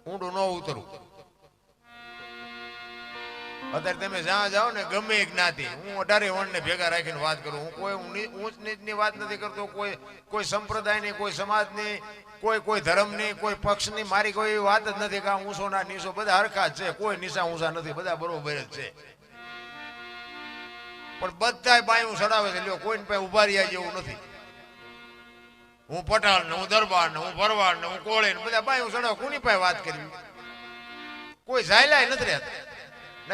ઊંડું ન ઉતરું. અત્યારે તમે જ્યાં જાઓ ને ગમે એ જ્ઞાતિ, હું 18 વર્ણને ભેગા રાખીને વાત કરું. હું કોઈ ઊંચ નીચની વાત નથી કરતો, કોઈ સંપ્રદાયની, કોઈ સમાજની, કોઈ ધર્મની, કોઈ પક્ષની. મારી કોઈ એવી વાત જ નથી કે ઊંચો ના નીચો, બધા હરખા જ છે. કોઈ નીચા ઊંચા નથી, બધા બરોબર જ છે. પણ બધા બાયું ચડાવે છે. લ્યો, કોઈને પાસે ઉભા રહ્યા જેવું નથી. હું પટાણ ને, હું દરબાર ને, હું ભરવાડ ને, હું કોળે ને, બધા બાયું ચડાવે. કોની પાસે વાત કરવી? કોઈ ઝાયલાય નથી રહેતા.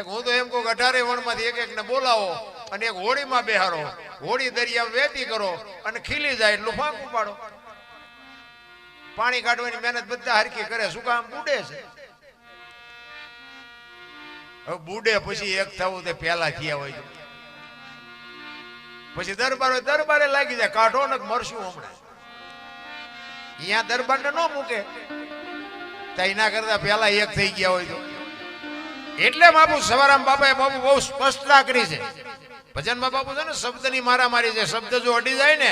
હું તો એમ કહું કે 18 વર્ણમાંથી એક ને બોલાવો અને એક હોળીમાં બેહારો, હોળી દરિયામાં વેતી કરો અને ખીલી જાય એટલું ફાંકું પાડો. પાણી કાઢવાની મહેનત બધા હરકી કરે. શું કામ? બુડે છે. હવે બુડે પછી એક થવું તે પેલા થયા હોય. પછી દરબારે લાગી જાય. કાઢો ને મરશું હમણાં. અહીંયા દરબાર ને ન મૂકે તો એના કરતા પેલા એક થઈ ગયા હોય તો. એટલે બાપુ સવારામ બાપાએ બાપુ બહુ સ્પષ્ટતા કરી છે. ભજનમાં બાપુ છે ને શબ્દની મારામારી છે. શબ્દ જો અડી જાય ને,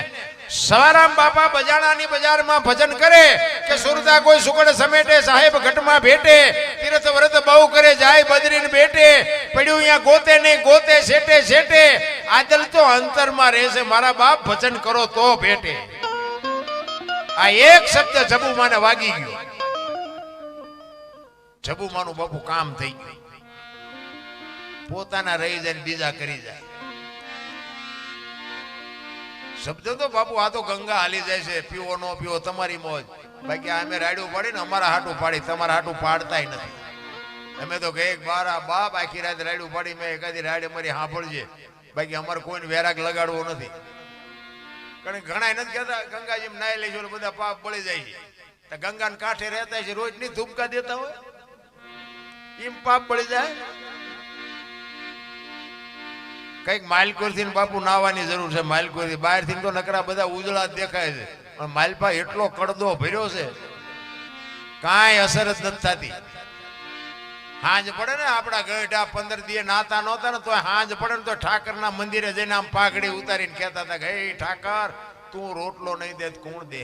સવારામ બાપા બજાણાની બજારમાં ભજન કરે કે સુરતા કોઈ સુગડ સમેટે, સાહેબ ઘટમાં ભેટે, તીર્થ વ્રત બહુ કરે, જાય બદરીને બેટે, પડ્યું અહીંયા ગોતે નહીં, ગોતે શેટે શેટે, આદલ તો અંતરમાં રહેશે, મારા બાપ ભજન કરો તો ભેટે. આ એક શબ્દ જબુમાને વાગી ગયો. જબુમાનું બાપુ કામ થઈ ગયું. પોતાના રહી જાય, બીજા કરી જાય. શબ્દ તો બાપુ આ તો ગંગા હાલી જાય છે. પીવો નો પીવો તમારી મોજ. બાકી અમે રાડ્યું પાડી ને અમારા હાટું પાડી, તમારા હાટું પાડતા નથી. અમે તો કે એક બારા બાપ આખી રાત રાડ્યું પાડી. મેં એકાદી રાડે મારી સાંભળજે. બાકી અમારે કોઈને વેરાગ લગાડવો નથી. કારણ ઘણા નથી કહેતા ગંગાજી નાઈ લઈશું બધા પાપ બળી જાય છે. ગંગા ને કાંઠે રહેતા છે, રોજ ની ધૂપકા દેતા હોય, એમ પાપ બળી જાય. કઈક માલકોર થી બાપુ નાવાની જરૂર છે. માલકોર થી બહાર થી તો નકરા બધા ઉજળા જ દેખાય છે, પણ માલપા એટલો કડદો ભર્યો છે, કાંઈ અસર જ નથી થતી. હાંજ પડે ને, આપડા ગઢા 15 દિવસ નાતા નહોતા ને, તો હાંજ પડે ને તો ઠાકર ના મંદિરે જઈને આમ પાઘડી ઉતારીને કહેતા હતા કે હે ઠાકર, તું રોટલો નહીં દે કોણ દે?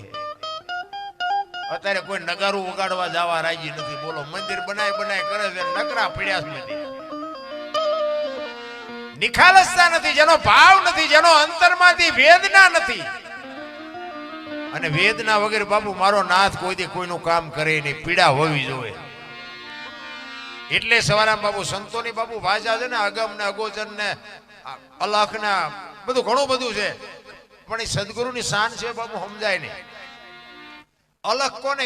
અત્યારે કોઈ નગારું વગાડવા જવા રાજી નથી. બોલો, મંદિર બનાય કરે છે, નકરા પીડ્યા નથી. નિખાલસતા નથી, જેનો ભાવ નથી, જેનો અંતરમાંથી વેદના નથી. અને વેદના વગર બાપુ મારો નાથ કોઈથી કોઈનું કામ કરે નહીં. પીડા હોવી જોઈએ. એટલે સવારામ બાપુ સંતોની બાપુ ભાષા છે ને, અગમ ને અગોચર ને અલખ ને બધું ઘણું બધું છે, પણ એ સદગુરુની શાન છે બાપુ સમજાય નહીં. અલખ કોને